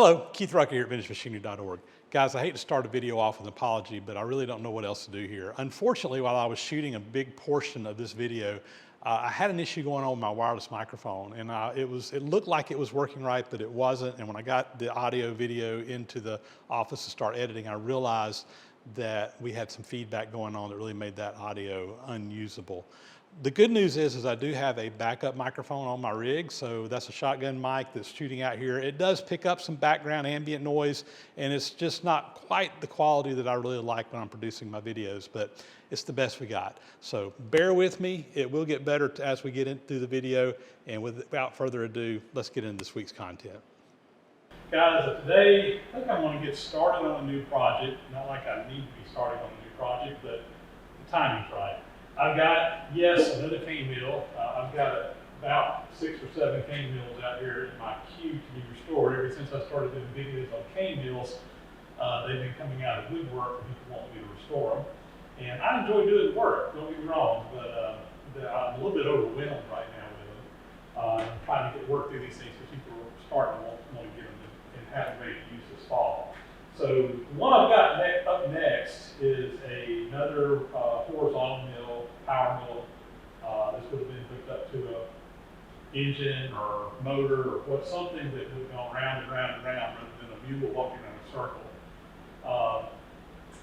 Hello, Keith Rucker here at VintageMachinery.org. Guys, I hate to start a video off with an apology, but I really don't know what else to do here. Unfortunately, while I was shooting a big portion of this video, I had an issue going on with my wireless microphone, and it looked like it was working right, but it wasn't. And when I got the audio video into the office to start editing, I realized that we had some feedback going on that really made that audio unusable. The good news is I do have a backup microphone on my rig, so that's a shotgun mic that's shooting out here. It does pick up some background ambient noise, and it's just not quite the quality that I really like when I'm producing my videos, but it's the best we got. So bear with me, it will get better as we get into the video, and without further ado, let's get into this week's content. Guys, today I think I'm going to get started on a new project. Not like I need to be starting on a new project, but the timing's right. I've got, yes, another cane mill. I've got about 6 or 7 cane mills out here in my queue to be restored. Ever since I started doing videos on cane mills, they've been coming out of woodwork and people want me to restore them. And I enjoy doing work, don't get me wrong, but I'm a little bit overwhelmed right now with them. I'm trying to work through these things because people are starting to want to get them and have them ready to use this fall. So the one I've got up next is another horizontal mill, power mill. This would have been hooked up to an engine or motor or something that would have gone round and round and round rather than a mule walking in a circle.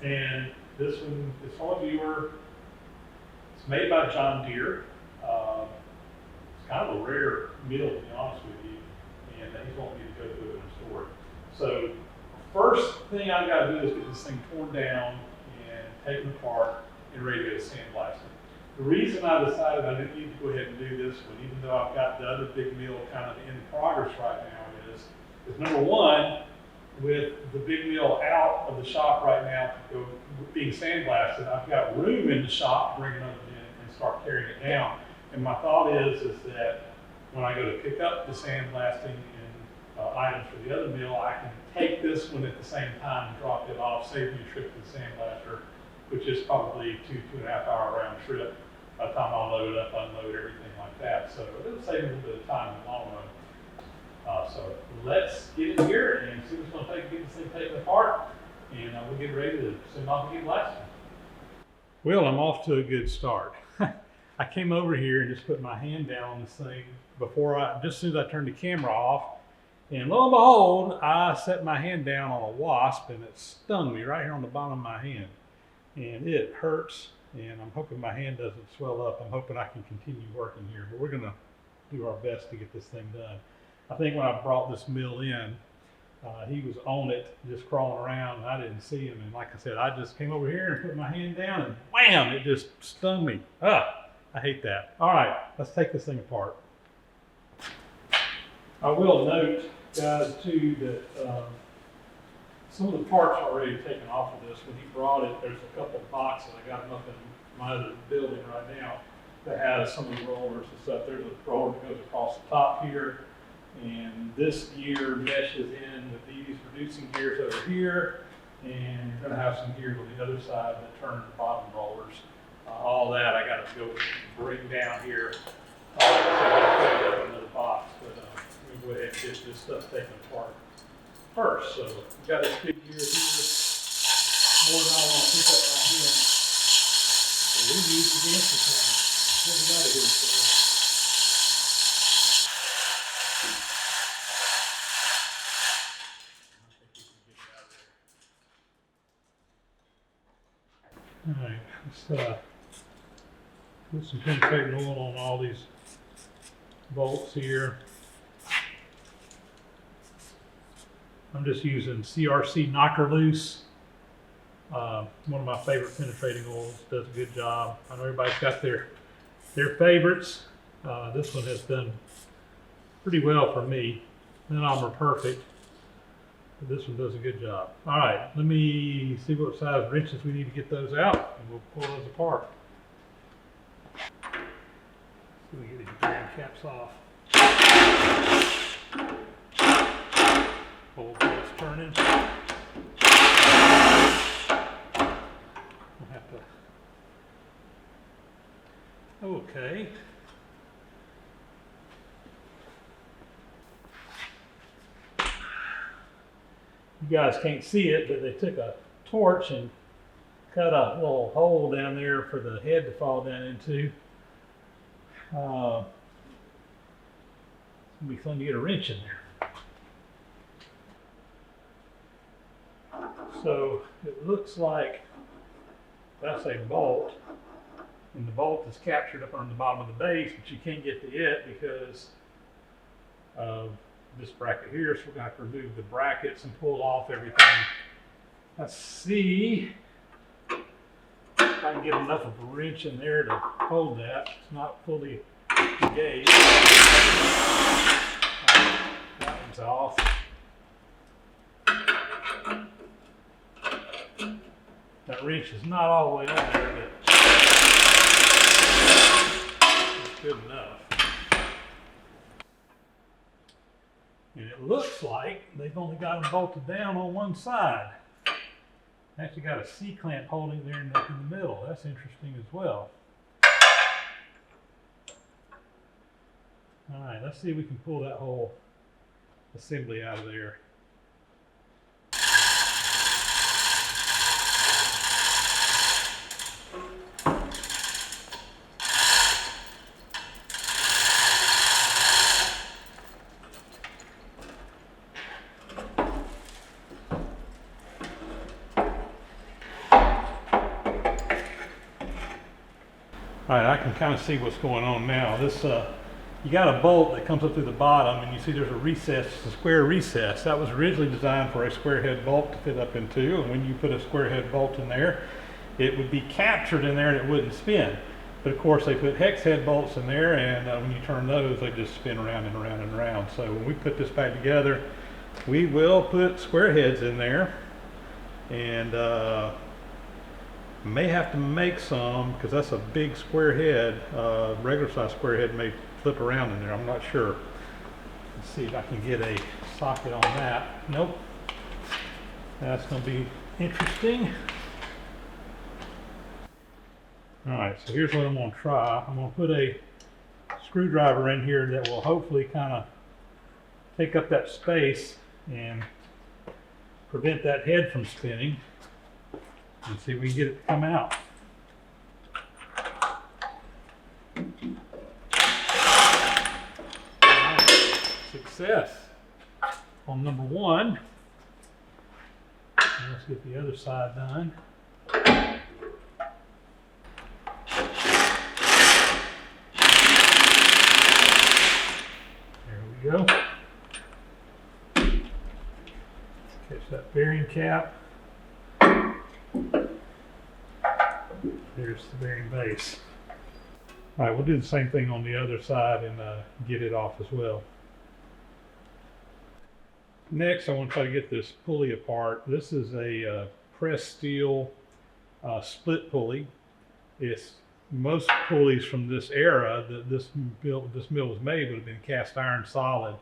And this one is for a viewer. It's made by John Deere. It's kind of a rare mill, to be honest with you, and he's wanting me to go through it and restore it. So first thing I've got to do is get this thing torn down and taken apart and ready to go sandblasting. The reason I decided I didn't need to go ahead and do this one, even though I've got the other big mill kind of in progress right now, is number one, with the big mill out of the shop right now to go being sandblasted, I've got room in the shop to bring it up in and start carrying it down. And my thought is that when I go to pick up the sandblasting and items for the other mill, I can take this one at the same time and drop it off, save me a trip to the sandblaster, which is probably 2.5 hour round trip by the time I load up, unload, everything like that. So it'll save me a little bit of time in the long run. So let's get in here and see what's going to take to get this thing taken apart, and we'll get ready to send off and get blasting. Well, I'm off to a good start. I came over here and just put my hand down on this thing just as soon as I turned the camera off, and lo and behold, I set my hand down on a wasp and it stung me right here on the bottom of my hand. And it hurts, and I'm hoping my hand doesn't swell up. I'm hoping I can continue working here, but we're gonna do our best to get this thing done. I think when I brought this mill in, he was on it, just crawling around, and I didn't see him. And like I said, I just came over here and put my hand down, and wham, it just stung me. I hate that. All right, let's take this thing apart. I will note, guys, too, that some of the parts are already taken off of this. When he brought it, there's a couple of boxes. I got them up in my other building right now that has some of the rollers and stuff. There's a roller that goes across the top here, and this gear meshes in with these reducing gears over here, and you're going to have some gears on the other side that turn the bottom rollers. All that I got to go bring down here. So I'll put it up in another box, but we'll go ahead and get this stuff taken apart first. So we've got this big gear here, more than I want to pick up my hand. So we use the answer time. What we got to do for this? All right, let's put some penetrating oil on all these bolts here. I'm just using CRC Knocker Loose. One of my favorite penetrating oils, does a good job. I know everybody's got their favorites. This one has done pretty well for me. None of them are perfect, but this one does a good job. All right, let me see what size wrenches we need to get those out, and we'll pull those apart. So we get these bearing caps off. Old bolts turning. We'll have to. Okay. You guys can't see it, but they took a torch and cut a little hole down there for the head to fall down into. It's gonna be fun to get a wrench in there. So it looks like that's a bolt, and the bolt is captured up on the bottom of the base, but you can't get to it because of this bracket here. So we're gonna have to remove the brackets and pull off everything. Let's see if I can get enough of a wrench in there to hold that. It's not fully engaged. That one's off. That wrench is not all the way on there, but it's good enough. And it looks like they've only got them bolted down on one side. Actually got a C-clamp holding there in the middle. That's interesting as well. All right, let's see if we can pull that whole assembly out of there. All right, I can kind of see what's going on now. This, you got a bolt that comes up through the bottom, and you see there's a recess, a square recess. That was originally designed for a square head bolt to fit up into, and when you put a square head bolt in there, it would be captured in there and it wouldn't spin. But of course, they put hex head bolts in there, and when you turn those, they just spin around and around and around. So when we put this back together, we will put square heads in there, and may have to make some, because that's a big square head. Regular size square head may flip around in there. I'm not sure. Let's see if I can get a socket on that. Nope. That's going to be interesting. All right, so here's what I'm going to try. I'm going to put a screwdriver in here that will hopefully kind of take up that space and prevent that head from spinning. And see if we can get it to come out. Right. Success on number one. And let's get the other side done. There we go. Catch that bearing cap. There's the bearing base. All right, we'll do the same thing on the other side and get it off as well. Next, I want to try to get this pulley apart. This is a pressed steel split pulley. It's most pulleys from this era that this mill was made would have been cast iron solid.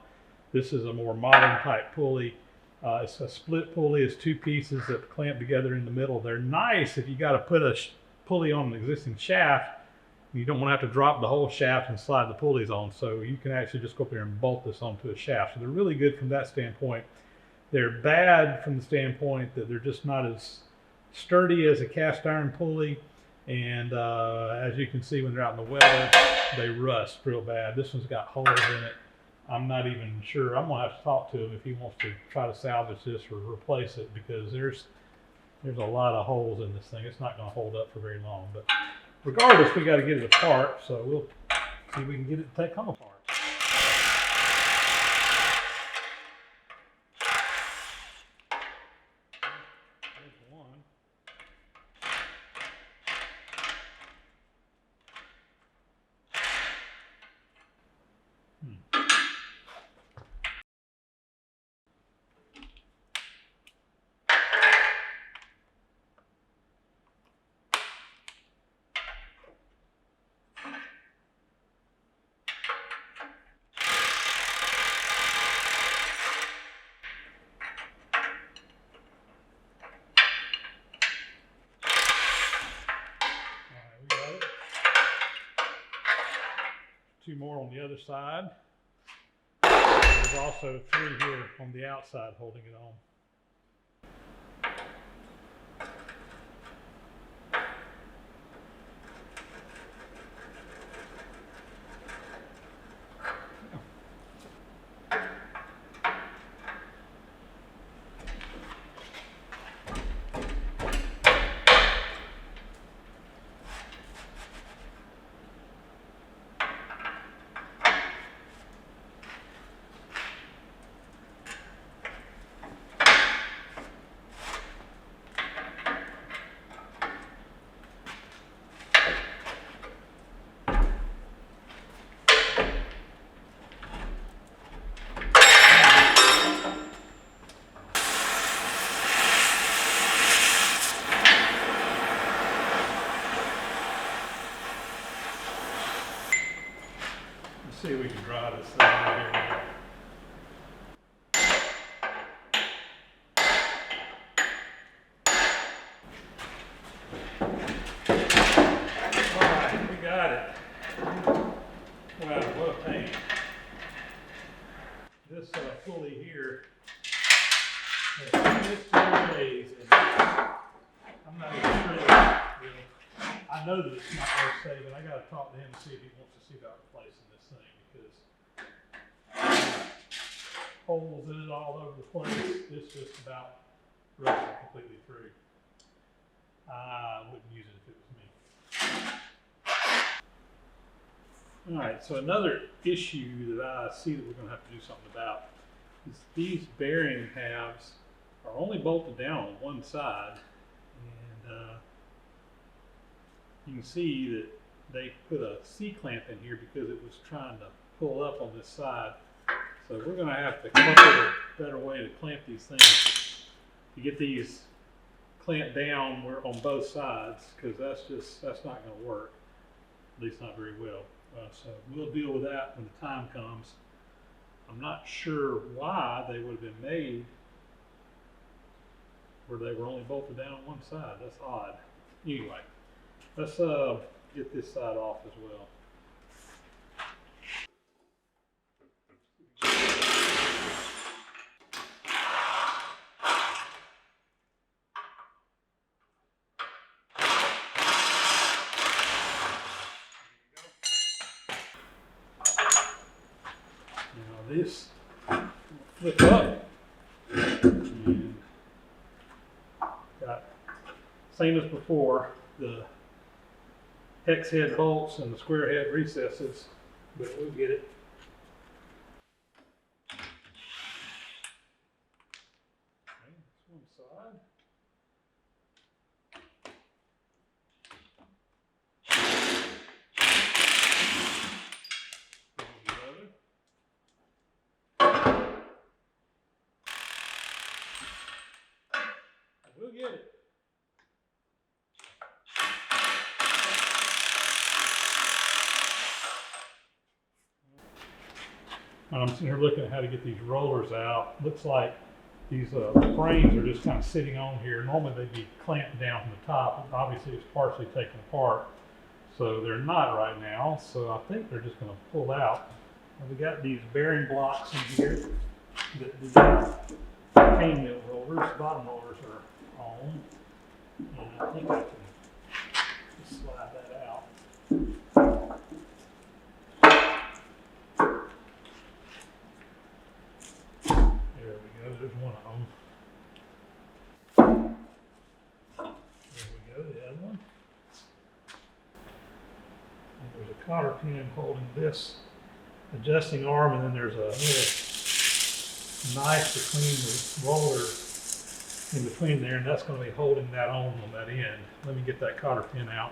This is a more modern type pulley. It's a split pulley. It's two pieces that clamp together in the middle. They're nice if you got to put a pulley on an existing shaft. You don't want to have to drop the whole shaft and slide the pulleys on. So you can actually just go up there and bolt this onto a shaft. So they're really good from that standpoint. They're bad from the standpoint that they're just not as sturdy as a cast iron pulley. And as you can see when they're out in the weather, they rust real bad. This one's got holes in it. I'm not even sure. I'm gonna have to talk to him if he wants to try to salvage this or replace it, because there's a lot of holes in this thing. It's not gonna hold up for very long. But regardless, we got to get it apart. So we'll see if we can get it to come apart. There's one. Two more on the other side. There's also three here on the outside holding it on. see if we can dry this thing out here now. Alright, we got it. Wow, what a pain. This pulley here has been 4 days, and I'm not even sure. I know that it's not worth saving. I got to talk to him and see if he wants to see about replacing this thing, because holes in it all over the place. It's just about rusted completely through. I wouldn't use it if it was me. All right, so another issue that I see that we're going to have to do something about is these bearing halves are only bolted down on one side, and you can see that they put a C-clamp in here because it was trying to pull up on this side. So we're going to have to come up with a better way to clamp these things to get these clamped down on both sides, because that's not going to work, at least not very well. So we'll deal with that when the time comes. I'm not sure why they would have been made where they were only bolted down on one side. That's odd. Anyway, let's get this side off as well. Now this flip up, and got same as before, the hex head bolts and the square head recesses, but we'll get it. Okay, that's one side. The other. We'll get it. I'm sitting here looking at how to get these rollers out. Looks like these frames are just kind of sitting on here. Normally they'd be clamped down from the top. Obviously it's partially taken apart, so they're not right now. So I think they're just going to pull out. And we got these bearing blocks in here that the cane mill rollers, bottom rollers are on. And I think I can just slide that out. There we go, there's one of them. There we go, the other one. And there's a cotter pin holding this adjusting arm, and then there's a little knife between the rollers in between there, and that's going to be holding that on that end. Let me get that cotter pin out.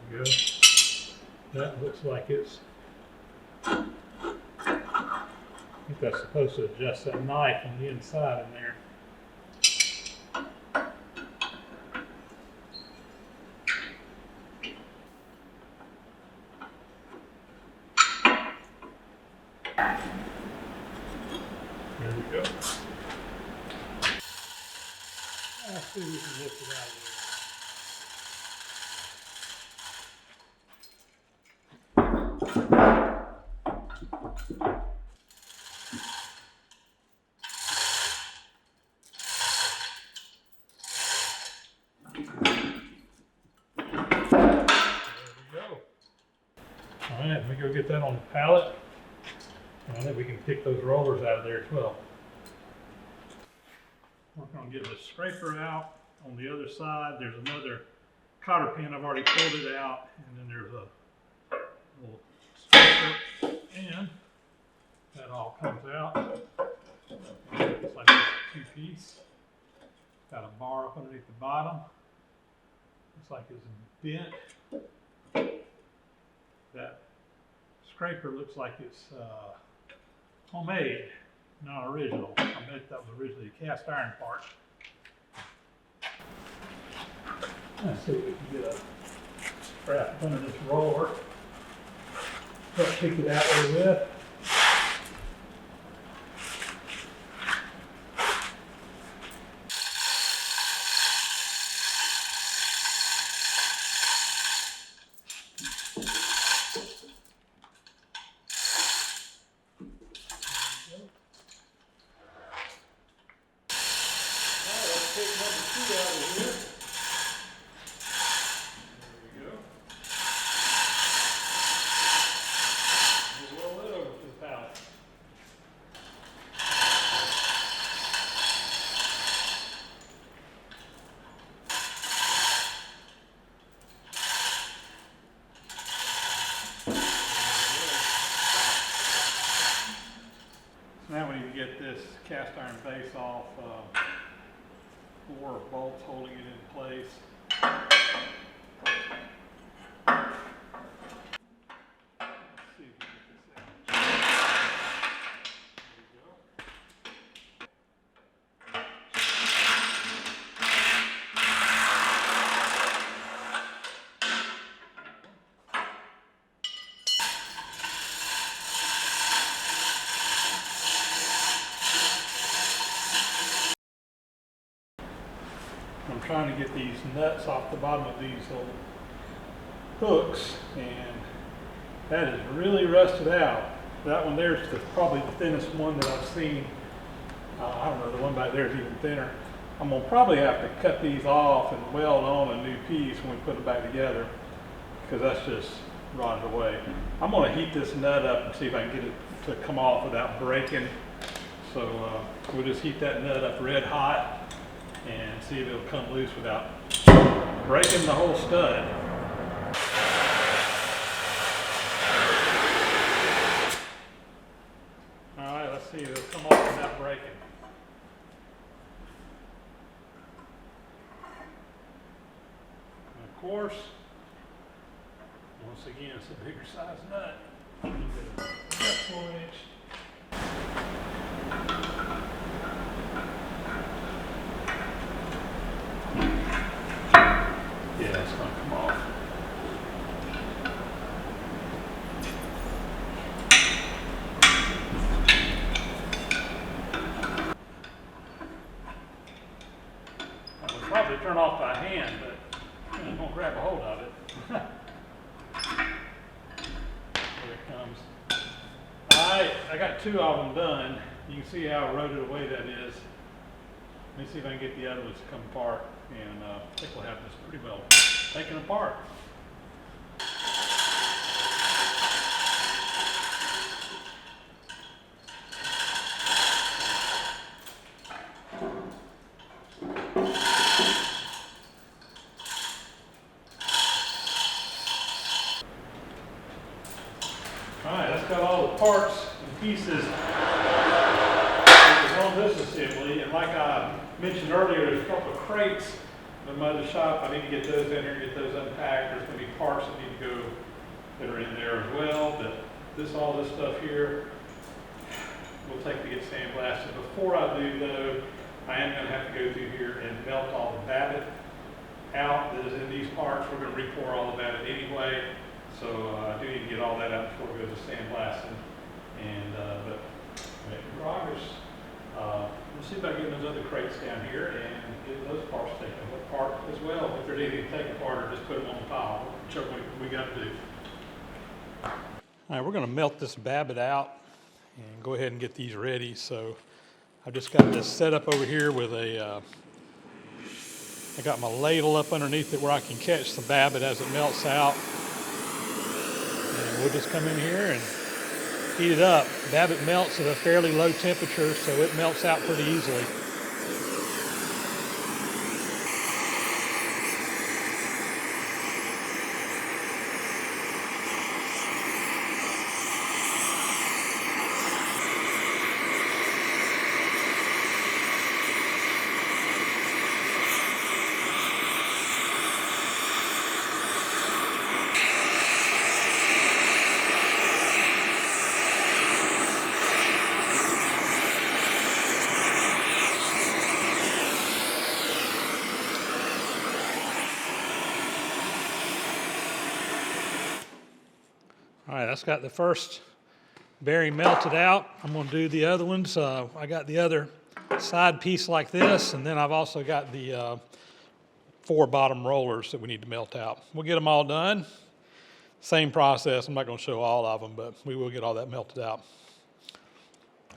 There we go. That looks like it's, I think that's supposed to adjust that knife on the inside in there. There we go. Let's see if we can lift it out of there. All right, let me go get that on the pallet, and I think we can pick those rollers out of there as well. We're going to get the scraper out on the other side. There's another cotter pin. I've already pulled it out, and then there's a little scraper, and that all comes out. It's like a two-piece. Got a bar up underneath the bottom. Looks like it's bent. That scraper looks like it's homemade, not original. I bet that was originally a cast iron part. Let's see if we can get a strap under this roller. Let's kick it out a little bit. Take number 2 out of here. There we go. We'll roll it over to the pallet. So now we need to get this cast iron base off. 4 bolts holding it in place. Let's see if we can get this out. There we go. I'm trying to get these nuts off the bottom of these little hooks, and that is really rusted out. That one there is probably the thinnest one that I've seen. I don't know, the one back there is even thinner. I'm going to probably have to cut these off and weld on a new piece when we put it back together, because that's just rotted away. I'm going to heat this nut up and see if I can get it to come off without breaking. So we'll just heat that nut up red hot and see if it'll come loose without breaking the whole stud. All right, let's see if it'll come off without breaking. And of course, once again, it's a bigger size nut. That's 4-inch. Yeah, it's going to come off. I would probably turn off by hand, but I won't grab a hold of it. There it comes. Alright, I got 2 of them done. You can see how eroded away that is. Let me see if I can get the other ones to come apart, and I think we'll have this pretty well taken apart. Alright, that's got all the parts and pieces on this assembly, and like I mentioned earlier, there's a couple of crates in my other shop. I need to get those in here, get those unpacked. There's going to be parts that need to go that are in there as well, but all this stuff here will take to get sandblasted. Before I do though, I am going to have to go through here and melt all the babbit out that is in these parts. We're going to re-pour all the babbit anyway, so I do need to get all that out before we go to sandblasting. And but making progress. We'll see about getting those other crates down here and get those parts taken apart as well. If there's anything to take apart, or just put them on the pile, whichever we got to do. All right, we're going to melt this babbit out and go ahead and get these ready. So I've just got this set up over here with I got my ladle up underneath it where I can catch the babbit as it melts out. And we'll just come in here and heat it up. Babbit melts at a fairly low temperature, so it melts out pretty easily. that's got the first bearing melted out. I'm going to do the other ones. I got the other side piece like this, and then I've also got the 4 bottom rollers that we need to melt out. We'll get them all done. Same process. I'm not going to show all of them, but we will get all that melted out.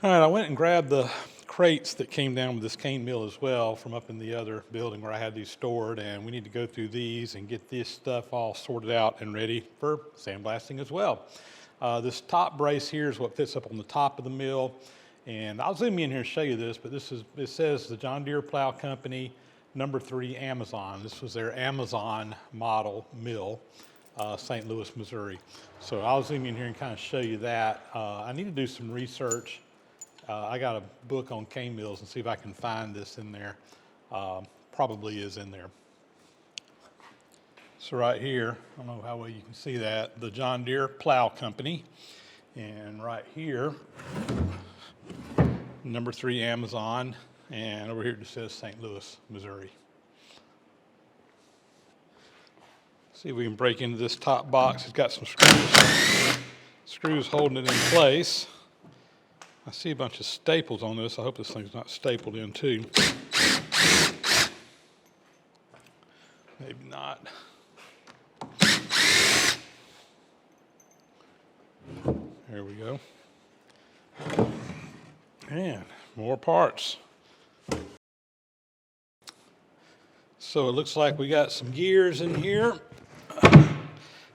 All right, I went and grabbed the crates that came down with this cane mill as well from up in the other building where I had these stored, and we need to go through these and get this stuff all sorted out and ready for sandblasting as well. This top brace here is what fits up on the top of the mill, and I'll zoom in here and show you this, but it says the John Deere Plow Company number 3 Amazon. This was their Amazon model mill, St. Louis, Missouri. So I'll zoom in here and kind of show you that. I need to do some research. I got a book on cane mills and see if I can find this in there. Probably is in there. So right here, I don't know how well you can see that, the John Deere Plow Company. And right here, number 3 Amazon, and over here it just says St. Louis, Missouri. See if we can break into this top box. It's got some screws holding it in place. I see a bunch of staples on this. I hope this thing's not stapled in too. Maybe not. There we go. And more parts. So it looks like we got some gears in here.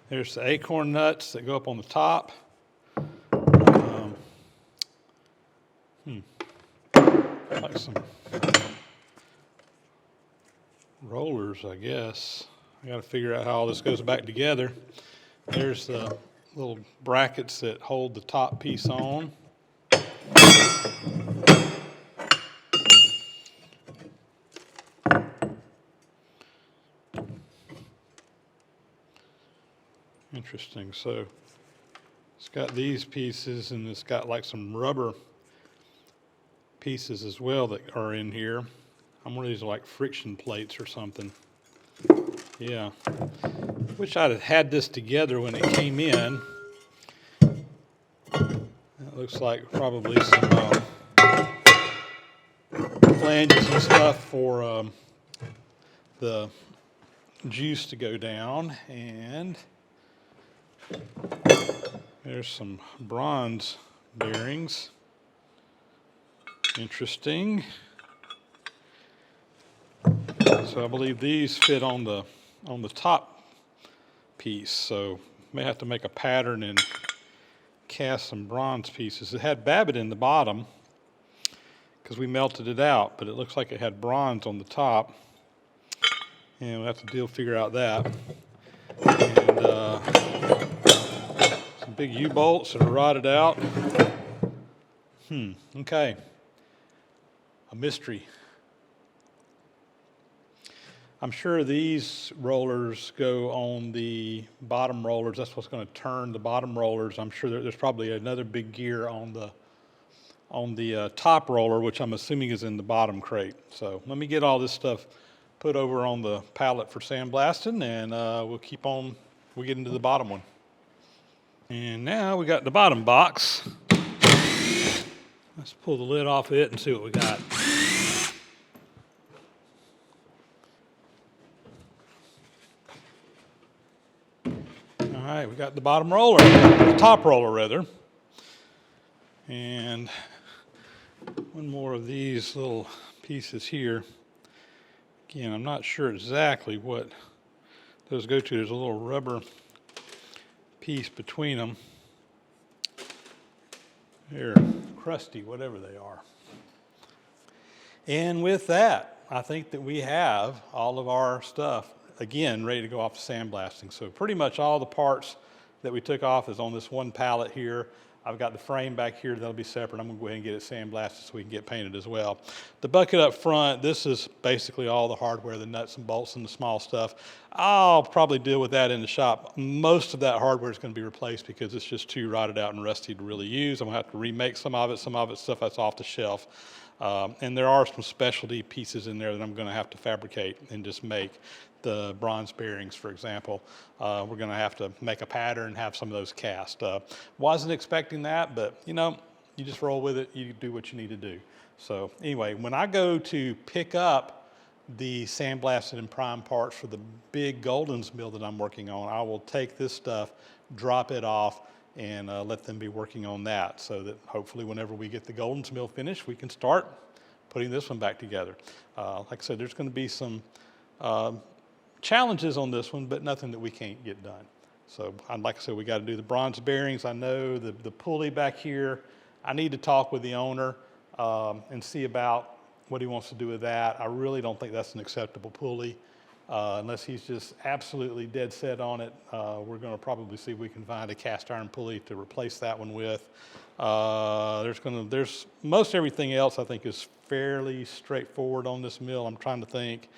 There's the acorn nuts that go up on the top. Like some rollers, I guess. I got to figure out how all this goes back together. There's the little brackets that hold the top piece on. Interesting. So it's got these pieces, and it's got like some rubber pieces as well that are in here. I'm one of these like friction plates or something. Yeah. Wish I'd have had this together when it came in. That looks like probably some flanges and stuff for the juice to go down. And there's some bronze bearings. Interesting. So I believe these fit on the top piece. So may have to make a pattern and cast some bronze pieces. It had babbit in the bottom because we melted it out, but it looks like it had bronze on the top, and we'll have to figure out that. And some big U-bolts that are rotted out. Okay. A mystery. I'm sure these rollers go on the bottom rollers. That's what's going to turn the bottom rollers. I'm sure there's probably another big gear on the top roller, which I'm assuming is in the bottom crate. So let me get all this stuff put over on the pallet for sandblasting, and we'll get into the bottom one. And now we got the bottom box. Let's pull the lid off it and see what we got. All right, we got the bottom roller, the top roller rather. And one more of these little pieces here. Again, I'm not sure exactly what those go to. There's a little rubber piece between them. They're crusty, whatever they are. And with that, I think that we have all of our stuff, again, ready to go off to sandblasting. So pretty much all the parts that we took off is on this one pallet here. I've got the frame back here that'll be separate. I'm gonna go ahead and get it sandblasted so we can get painted as well. The bucket up front, this is basically all the hardware, the nuts and bolts and the small stuff. I'll probably deal with that in the shop. Most of that hardware is gonna be replaced because it's just too rotted out and rusty to really use. I'm gonna have to remake some of it stuff that's off the shelf. And there are some specialty pieces in there that I'm going to have to fabricate and just make. The bronze bearings, for example, we're going to have to make a pattern and have some of those cast. Wasn't expecting that, but you know, you just roll with it. You do what you need to do. So anyway, when I go to pick up the sandblasted and primed parts for the big Golden's mill that I'm working on, I will take this stuff, drop it off, and let them be working on that, so that hopefully whenever we get the Golden's mill finished, we can start putting this one back together. Like I said, there's going to be some challenges on this one, but nothing that we can't get done. So like I said, we got to do the bronze bearings. I know the pulley back here, I need to talk with the owner and see about what he wants to do with that. I really don't think that's an acceptable pulley. Unless he's just absolutely dead set on it, we're going to probably see if we can find a cast iron pulley to replace that one with. There's most everything else I think is fairly straightforward on this mill. I'm trying to think,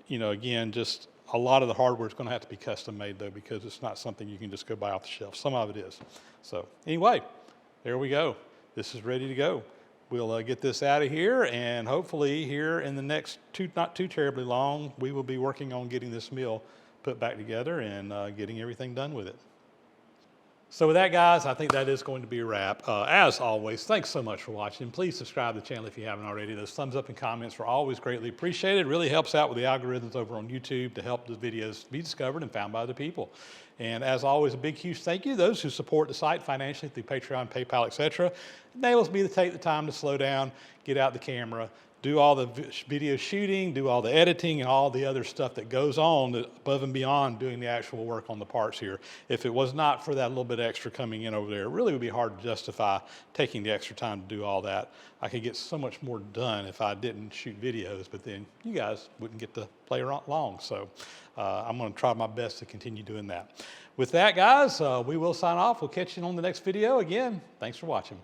you know, again, just a lot of the hardware is going to have to be custom made though, because it's not something you can just go buy off the shelf. Some of it is. So anyway, there we go. This is ready to go. We'll get this out of here, and hopefully here in the next not too terribly long, we will be working on getting this mill put back together and getting everything done with it. So with that, guys, I think that is going to be a wrap. As always, thanks so much for watching. Please subscribe to the channel if you haven't already. Those thumbs up and comments are always greatly appreciated. It really helps out with the algorithms over on YouTube to help the videos be discovered and found by other people. And as always, a big, huge thank you to those who support the site financially through Patreon, PayPal, etc. It enables me to take the time to slow down, get out the camera, do all the video shooting, do all the editing, and all the other stuff that goes on above and beyond doing the actual work on the parts here. If it was not for that little bit extra coming in over there, it really would be hard to justify taking the extra time to do all that. I could get so much more done if I didn't shoot videos, but then you guys wouldn't get to play along. So I'm going to try my best to continue doing that. With that, guys, we will sign off. We'll catch you on the next video. Again, thanks for watching.